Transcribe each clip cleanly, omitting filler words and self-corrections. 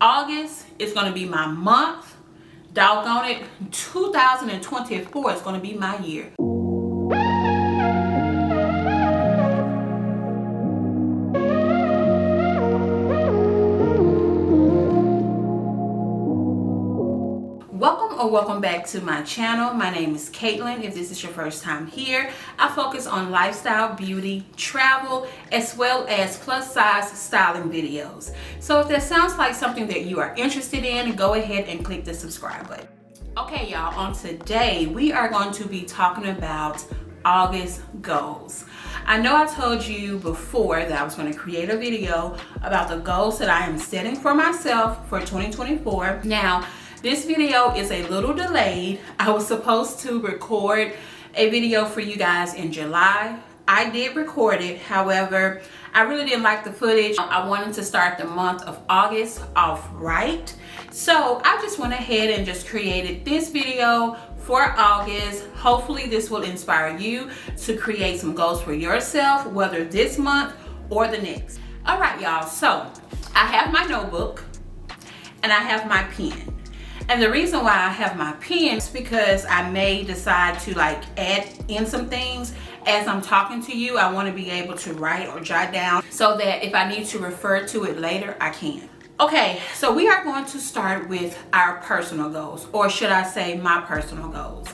August is going to be my month. Doggone it, 2024 is going to be my year. Welcome back to my channel. My name is Caitlin. If this is your first time here, I focus on lifestyle, beauty, travel, as well as plus size styling videos. So if that sounds like something that you are interested in, go ahead and click the subscribe button. Okay, y'all, on today we are going to be talking about August goals. I know I told you before that I was going to create a video about the goals that I am setting for myself for 2024. Now, this video is a little delayed. I was supposed to record a video for you guys in July. I did record it. However, I really didn't like the footage. I wanted to start the month of August off right. So I just went ahead and just created this video for August. Hopefully this will inspire you to create some goals for yourself, whether this month or the next. All right, y'all. So I have my notebook and I have my pen. And the reason why I have my pen is because I may decide to add in some things as I'm talking to you. I want to be able to write or jot down so that if I need to refer to it later, I can. Okay, so we are going to start with our personal goals, or should I say my personal goals.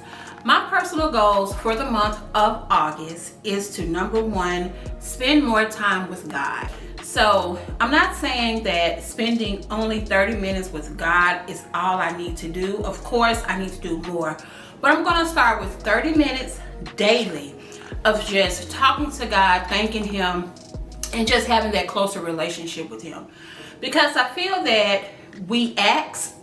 My personal goals for the month of August is to, number one, spend more time with God. So I'm not saying that spending only 30 minutes with God is all I need to do. Of course, I need to do more. But I'm going to start with 30 minutes daily of just talking to God, thanking Him, and just having that closer relationship with Him. Because I feel that we ask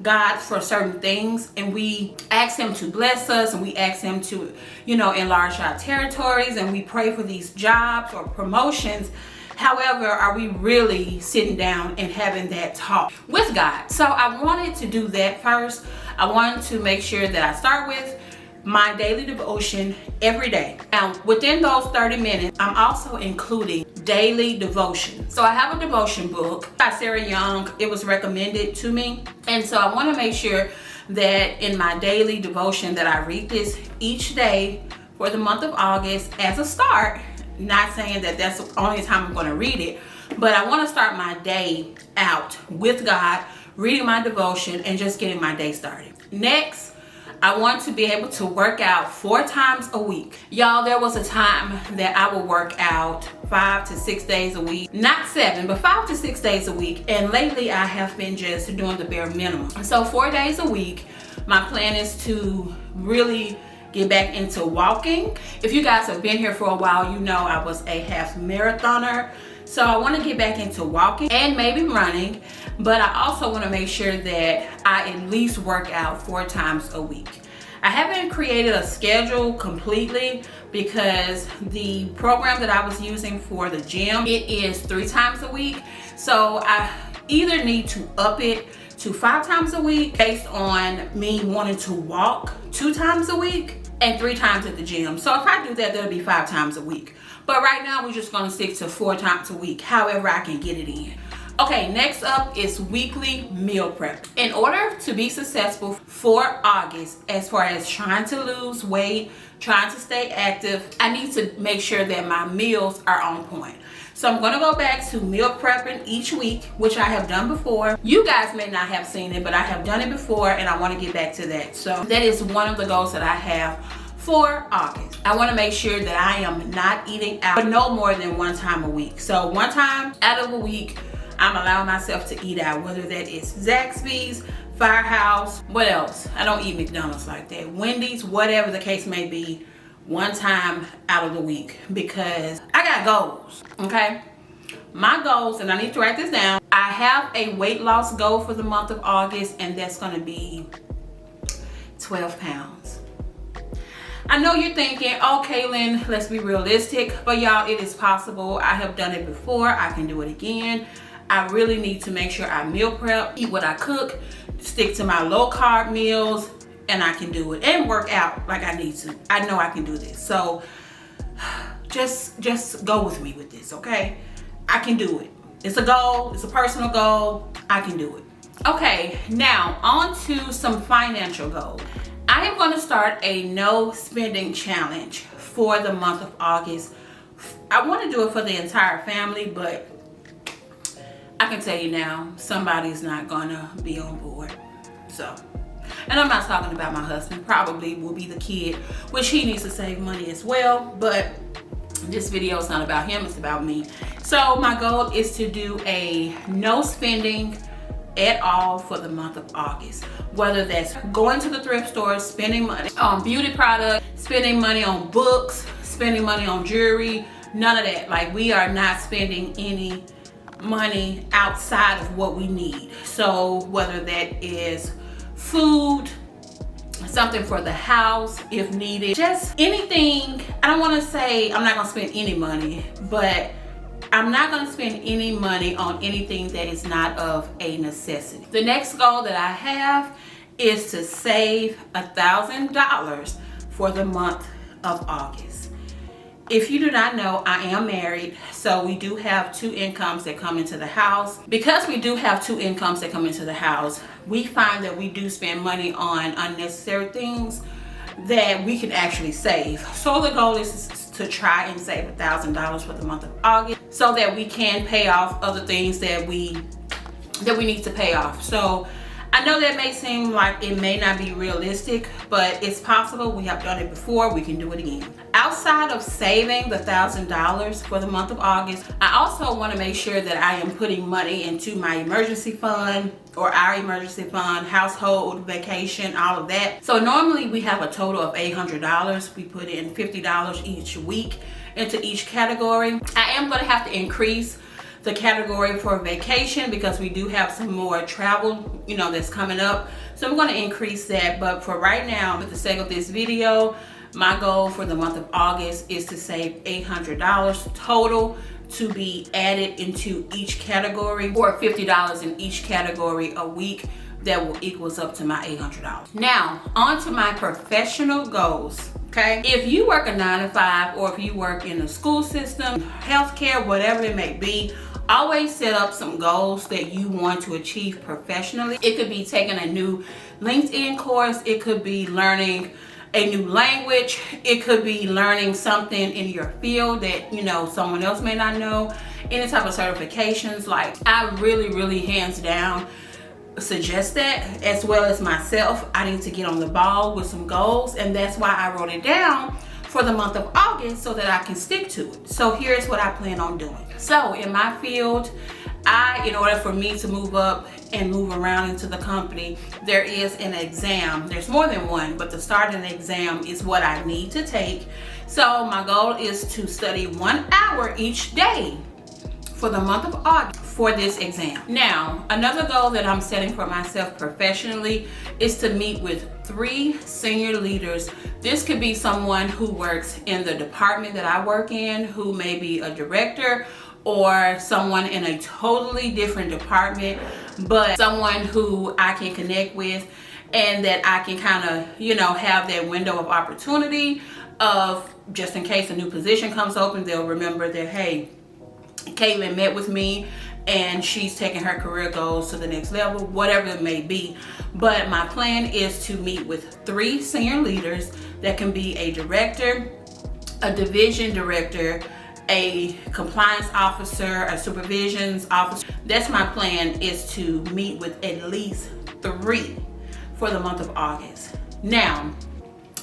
God for certain things, and we ask Him to bless us, and we ask Him to, enlarge our territories, and we pray for these jobs or promotions. However, are we really sitting down and having that talk with God? So I wanted to do that first. I wanted to make sure that I start with my daily devotion every day. Now, within those 30 minutes, I'm also including daily devotion. So I have a devotion book by Sarah Young. It was recommended to me. And so I want to make sure that in my daily devotion that I read this each day for the month of August as a start. Not saying that that's the only time I'm going to read it, but I want to start my day out with God, reading my devotion, and just getting my day started. Next, I want to be able to work out 4 times a week. Y'all, there was a time that I would work out 5 to 6 days a week. Not 7, but 5 to 6 days a week. And lately I have been just doing the bare minimum. So 4 days a week, my plan is to really get back into walking. If you guys have been here for a while, you know I was a half marathoner. So I want to get back into walking and maybe running, but I also want to make sure that I at least work out 4 times a week. I haven't created a schedule completely because the program that I was using for the gym, it is 3 times a week. So I either need to up it to 5 times a week based on me wanting to walk 2 times a week and 3 times at the gym. So if I do that, that'll be 5 times a week. But right now we're just gonna stick to 4 times a week, however I can get it in. Okay, next up is weekly meal prep. In order to be successful for August, as far as trying to lose weight, trying to stay active, I need to make sure that my meals are on point. So I'm gonna go back to meal prepping each week, which I have done before. You guys may not have seen it, but I have done it before and I wanna get back to that. So that is one of the goals that I have for August. I wanna make sure that I am not eating out for no more than 1 time a week. So 1 time out of a week, I'm allowing myself to eat out, whether that is Zaxby's, Firehouse, what else? I don't eat McDonald's like that. Wendy's, whatever the case may be. 1 time out of the week, because I got goals, okay? My goals, and I need to write this down. I have a weight loss goal for the month of August, and that's gonna be 12 pounds. I know you're thinking, oh, Kaylin, let's be realistic, but y'all, it is possible. I have done it before, I can do it again. I really need to make sure I meal prep, eat what I cook, stick to my low carb meals, and I can do it, and work out like I need to. I know I can do this. So just go with me with this, okay? I can do it. It's a goal, it's a personal goal. I can do it. Okay, now on to some financial goals. I am going to start a no spending challenge for the month of August. I want to do it for the entire family, but I can tell you now, somebody's not going to be on board. So, and I'm not talking about my husband, probably will be the kid, which he needs to save money as well, but this video is not about him, it's about me. So my goal is to do a no spending at all for the month of August. Whether that's going to the thrift store, spending money on beauty products, spending money on books, spending money on jewelry, none of that. Like, we are not spending any money outside of what we need. So whether that is food, something for the house if needed, just anything. I don't want to say I'm not going to spend any money, but I'm not going to spend any money on anything that is not of a necessity. The next goal that I have is to save $1,000 for the month of August. If you do not know, I am married, so we do have two incomes that come into the house. Because we do have two incomes that come into the house, we find that we do spend money on unnecessary things that we can actually save. So the goal is to try and save $1,000 for the month of August so that we can pay off other things that we need to pay off. So I know that may seem like it may not be realistic, but it's possible. We have done it before, we can do it again. Outside of saving the $1,000 for the month of August, I also want to make sure that I am putting money into my emergency fund, or our emergency fund, household, vacation, all of that. So normally we have a total of $800. We put in $50 each week into each category. I am going to have to increase the category for vacation because we do have some more travel, that's coming up. So I'm going to increase that. But for right now, for the sake of this video, my goal for the month of August is to save $800 total to be added into each category, or $50 in each category a week. That will equals up to my $800. Now, on to my professional goals. Okay, if you work a 9-to-5, or if you work in the school system, healthcare, whatever it may be, always set up some goals that you want to achieve professionally. It could be taking a new LinkedIn course. It could be learning a new language. It could be learning something in your field that someone else may not know. Any type of certifications. Like, I really hands down suggest that, as well as myself. I need to get on the ball with some goals, and that's why I wrote it down for the month of August so that I can stick to it. So here's what I plan on doing. So in my field, in order for me to move up and move around into the company, there is an exam. There's more than one, but to start an exam is what I need to take. So my goal is to study 1 hour each day for the month of August for this exam. Now, another goal that I'm setting for myself professionally is to meet with 3 senior leaders. This could be someone who works in the department that I work in, who may be a director, or someone in a totally different department, but someone who I can connect with and that I can kind of, have that window of opportunity of, just in case a new position comes open, they'll remember that, hey, Caitlin met with me and she's taking her career goals to the next level, whatever it may be. But my plan is to meet with 3 senior leaders that can be a director, a division director, a compliance officer, a supervisions officer. That's my plan, is to meet with at least 3 for the month of August. Now,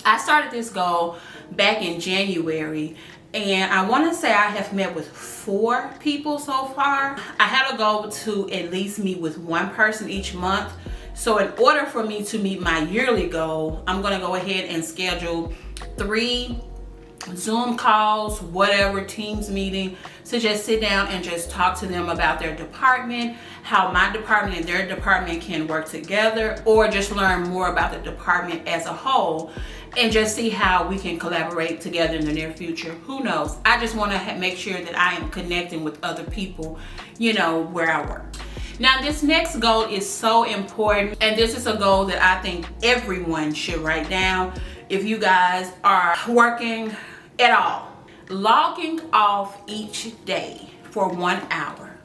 I started this goal back in January, and I want to say I have met with 4 people so far. I had a goal to at least meet with 1 person each month. So in order for me to meet my yearly goal, I'm going to go ahead and schedule 3 Zoom calls, whatever, Teams meeting, to just sit down and just talk to them about their department, how my department and their department can work together, or just learn more about the department as a whole and just see how we can collaborate together in the near future. Who knows? I just want to make sure that I am connecting with other people, where I work. Now, this next goal is so important, and this is a goal that I think everyone should write down. If you guys are working at all, logging off each day for 1 hour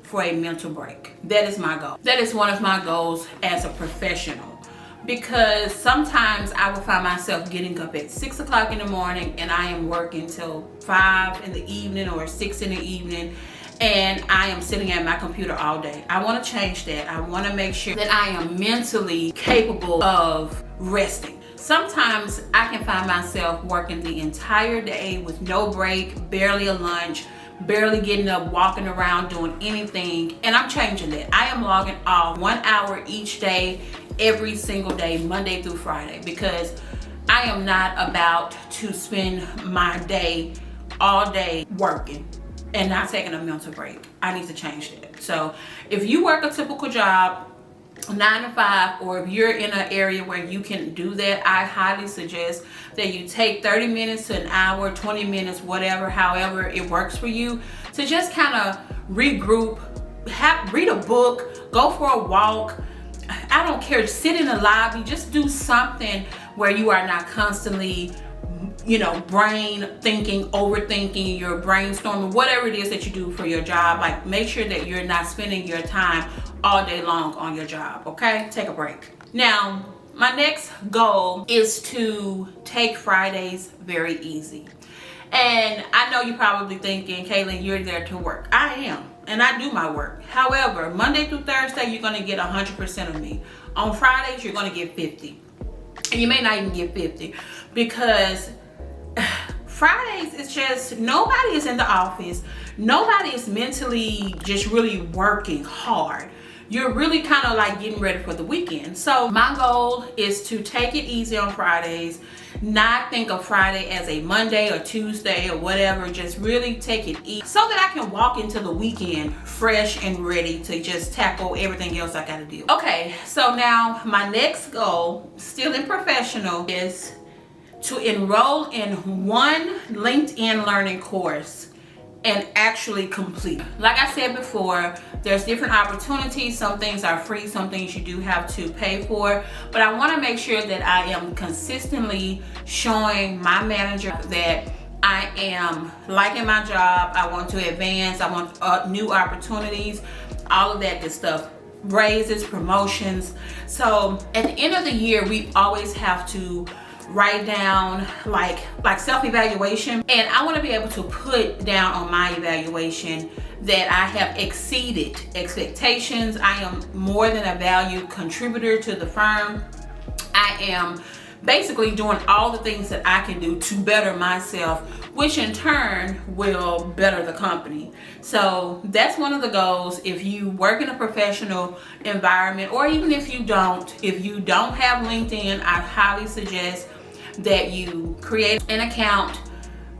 for a mental break. That is my goal. That is one of my goals as a professional, because sometimes I will find myself getting up at 6 o'clock in the morning and I am working till 5 in the evening or 6 in the evening, and I am sitting at my computer all day. I want to change that. I want to make sure that I am mentally capable of resting. Sometimes I can find myself working the entire day with no break, barely a lunch, barely getting up, walking around, doing anything, and I'm changing that. I am logging off 1 hour each day, every single day, Monday through Friday, because I am not about to spend my day all day working and not taking a mental break. I need to change that. So if you work a typical job, 9 to 5, or if you're in an area where you can do that, I highly suggest that you take 30 minutes to an hour, 20 minutes, whatever, however it works for you, to just kind of regroup, read a book, go for a walk. I don't care, sit in the lobby, just do something where you are not constantly, brain thinking, overthinking, you're brainstorming, whatever it is that you do for your job. Like, make sure that you're not spending your time all day long on your job, okay? Take a break. Now, my next goal is to take Fridays very easy. And I know you're probably thinking, Caitlin, you're there to work. I am, and I do my work. However, Monday through Thursday, you're gonna get 100% of me. On Fridays, you're gonna get 50. And you may not even get 50, because Fridays is just, nobody is in the office. Nobody is mentally just really working hard. You're really kind of like getting ready for the weekend. So my goal is to take it easy on Fridays, not think of Friday as a Monday or Tuesday or whatever. Just really take it easy so that I can walk into the weekend fresh and ready to just tackle everything else I gotta do. Okay, so now my next goal, still in professional, is to enroll in one LinkedIn learning course and actually complete. Like I said before, there's different opportunities. Some things are free, some things you do have to pay for, but I want to make sure that I am consistently showing my manager that I am liking my job, I want to advance, I want new opportunities, all of that good stuff, raises, promotions. So at the end of the year, we always have to write down like self-evaluation, and I want to be able to put down on my evaluation that I have exceeded expectations. I am more than a valued contributor to the firm. I am basically doing all the things that I can do to better myself, which in turn will better the company. So that's one of the goals. If you work in a professional environment, or even if you don't have LinkedIn, I highly suggest that you create an account,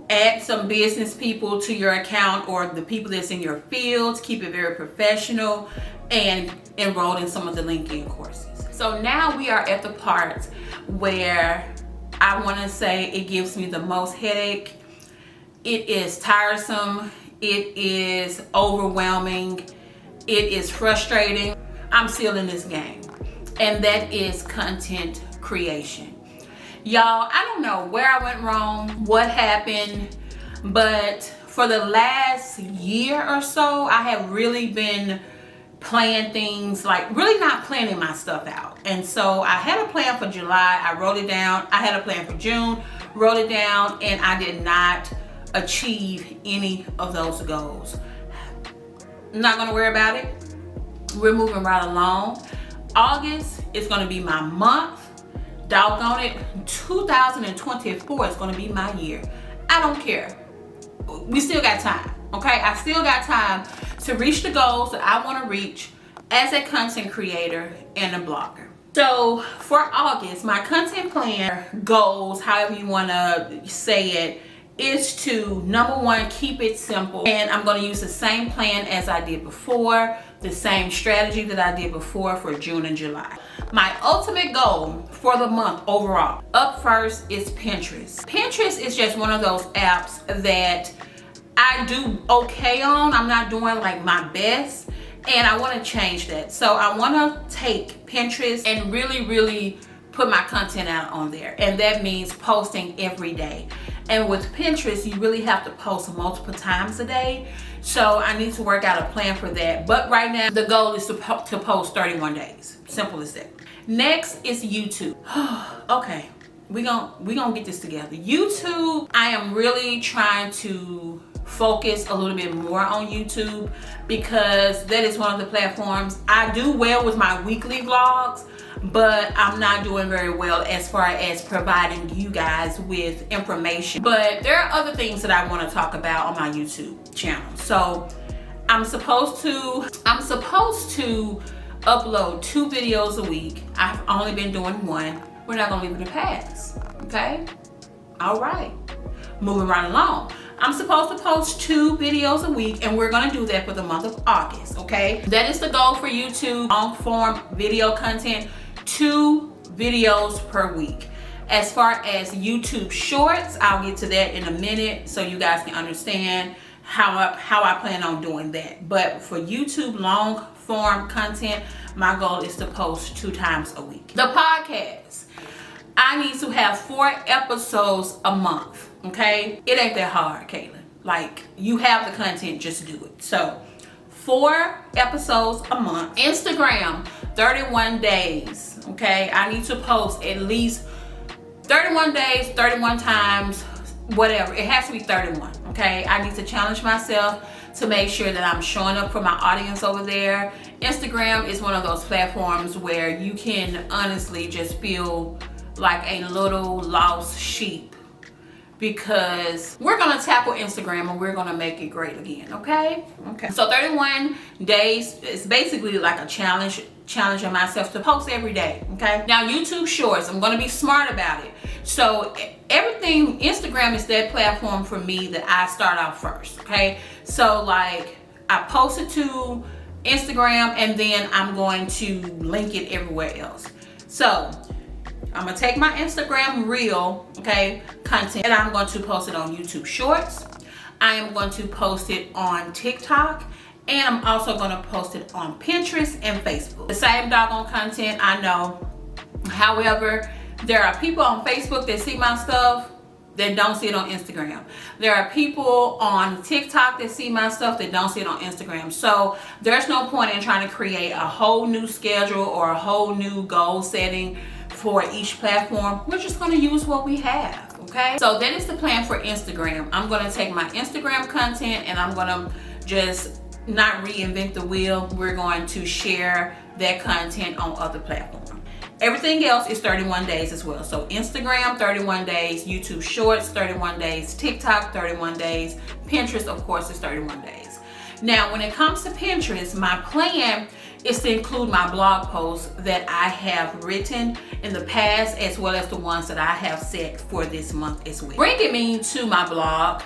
add some business people to your account or the people that's in your fields, keep it very professional, and enroll in some of the LinkedIn courses. So now we are at the part where I want to say it gives me the most headache. It is tiresome. It is overwhelming. It is frustrating. I'm still in this game, and that is content creation. Y'all, I don't know where I went wrong, what happened, but for the last year or so, I have really been playing things, like really not planning my stuff out. And so I had a plan for July, I wrote it down. I had a plan for June, wrote it down, and I did not achieve any of those goals. I'm not gonna worry about it. We're moving right along. August is gonna be my month. Doggone it, 2024 is going to be my year. I don't care. We still got time, okay? I still got time to reach the goals that I want to reach as a content creator and a blogger. So for August, my content plan goals, however you want to say it, is to, number one, keep it simple. And I'm going to use the same plan as I did before, the same strategy that I did before for June and July. My ultimate goal for the month overall, up first, is Pinterest. Pinterest is just one of those apps that I do okay on. I'm not doing like my best, and I want to change that. So I want to take Pinterest and really put my content out on there, and that means posting every day. And with Pinterest, you really have to post multiple times a day. So I need to work out a plan for that. But right now, the goal is to post 31 days. Simple as that. Next is YouTube. Okay, we gonna get this together. YouTube, I am really trying to focus a little bit more on YouTube because that is one of the platforms. I do well with my weekly vlogs, but I'm not doing very well as far as providing you guys with information. But there are other things that I want to talk about on my YouTube channel. So I'm supposed to upload 2 videos a week. I've only been doing 1. We're not gonna leave it to pass, okay? All right, moving right along. I'm supposed to post 2 videos a week, and we're gonna do that for the month of August, okay? That is the goal for YouTube, long form video content, 2 videos per week. As far as YouTube Shorts, I'll get to that in a minute so you guys can understand how I plan on doing that. But for YouTube long form content, my goal is to post 2 times a week. The podcast, I need to have 4 episodes a month, okay? It ain't that hard, Caitlin. Like, you have the content, just do it. So 4 episodes a month. Instagram, 31 days, okay? I need to post at least 31 days, 31 times, whatever. It has to be 31, okay? I need to challenge myself to make sure that I'm showing up for my audience over there. Instagram is one of those platforms where you can honestly just feel like a little lost sheep, because we're gonna tackle Instagram and we're gonna make it great again, okay? Okay. So 31 days is basically like a challenging myself to post every day, okay? Now YouTube Shorts, I'm gonna be smart about it. So everything, Instagram is that platform for me that I start out first, okay? So like I post it to Instagram and then I'm going to link it everywhere else. So I'm gonna take my Instagram reel, okay, content, and I'm going to post it on YouTube Shorts. I am going to post it on TikTok, and I'm also gonna post it on Pinterest and Facebook. The same doggone content, I know. However, there are people on Facebook that see my stuff that don't see it on Instagram. There are people on TikTok that see my stuff that don't see it on Instagram. So there's no point in trying to create a whole new schedule or a whole new goal setting for each platform. We're just gonna use what we have, okay? So that is the plan for Instagram. I'm gonna take my Instagram content and I'm gonna just not reinvent the wheel. We're going to share that content on other platforms. Everything else is 31 days as well. So Instagram, 31 days, YouTube Shorts, 31 days, TikTok, 31 days, Pinterest, of course, is 31 days. Now, when it comes to Pinterest, my plan is to include my blog posts that I have written in the past, as well as the ones that I have set for this month as well. Bringing me to my blog,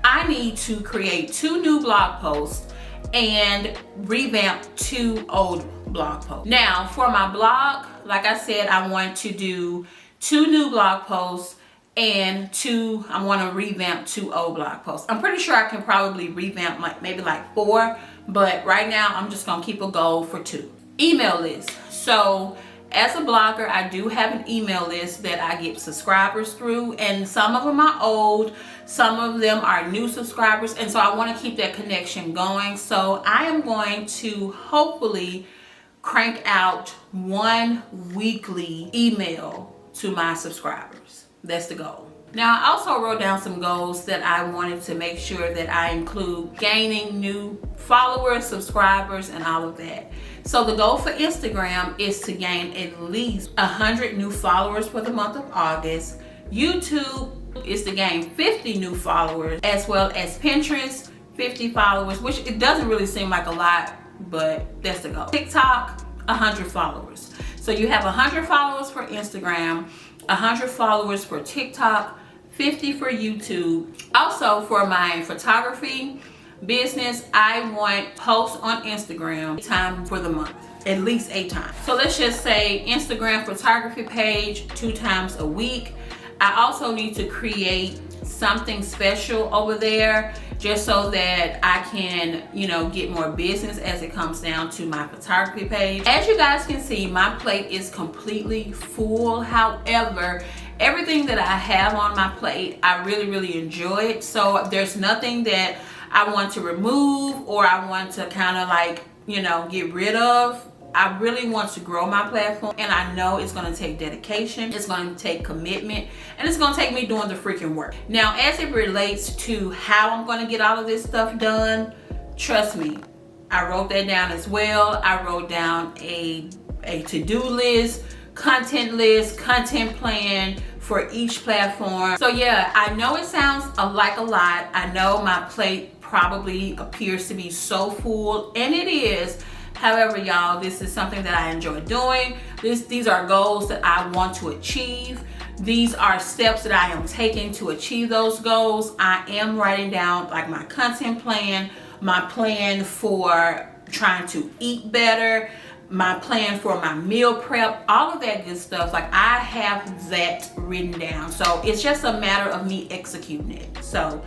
I need to create 2 new blog posts and revamp 2 old blog posts. Now, for my blog, like I said, I want to do 2 new blog posts and I want to revamp 2 old blog posts. I'm pretty sure I can probably revamp maybe like 4, but right now I'm just gonna keep a goal for 2. Email list. So as a blogger, I do have an email list that I get subscribers through, and some of them are old, some of them are new subscribers, and so I want to keep that connection going. So I am going to hopefully crank out 1 weekly email to my subscribers. That's the goal. Now, I also wrote down some goals that I wanted to make sure that I include: gaining new followers, subscribers, and all of that. So the goal for Instagram is to gain at least 100 new followers for the month of August. YouTube is to gain 50 new followers, as well as Pinterest, 50 followers, which it doesn't really seem like a lot, but that's the goal. TikTok, 100 followers. So you have 100 followers for Instagram, 100 followers for TikTok, 50 for YouTube. Also, for my photography business, I want posts on Instagram 8 times for the month, at least 8 times. So let's just say Instagram photography page 2 times a week. I also need to create something special over there just so that I can, get more business as it comes down to my photography page. As you guys can see, my plate is completely full. However, everything that I have on my plate, I really, really enjoy it. So there's nothing that I want to remove, or I want to kind of like, you know, get rid of. I really want to grow my platform, and I know it's going to take dedication, it's going to take commitment, and it's going to take me doing the freaking work. Now, as it relates to how I'm going to get all of this stuff done, trust me, I wrote that down as well. I wrote down a to-do list, content plan for each platform. So yeah, I know it sounds like a lot. I know my plate probably appears to be so full, and it is. However, y'all, this is something that I enjoy doing. These are goals that I want to achieve. These are steps that I am taking to achieve those goals. I am writing down like my content plan, my plan for trying to eat better, my plan for my meal prep, all of that good stuff. Like, I have that written down. So it's just a matter of me executing it. So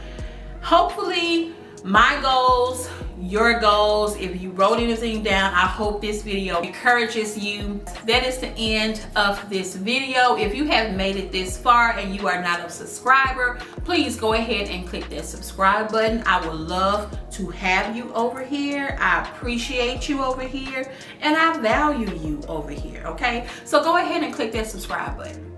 hopefully my goals, your goals, if you wrote anything down, I hope this video encourages you. That is the end of this video. If you have made it this far and you are not a subscriber, please go ahead and click that subscribe button. I would love to have you over here. I appreciate you over here, and I value you over here, okay? So go ahead and click that subscribe button.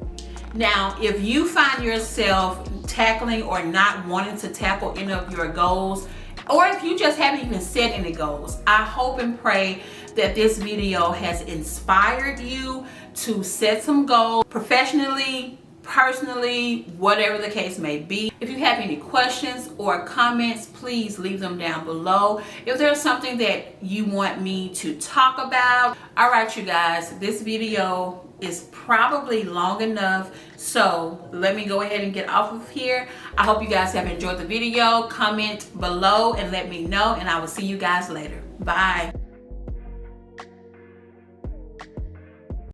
Now, if you find yourself tackling or not wanting to tackle any of your goals, or if you just haven't even set any goals, I hope and pray that this video has inspired you to set some goals professionally, personally, whatever the case may be. If you have any questions or comments, please leave them down below. If there's something that you want me to talk about. All right, you guys, this video is probably long enough, so let me go ahead and get off of here. I hope you guys have enjoyed the video. Comment below and let me know, and I will see you guys later. Bye.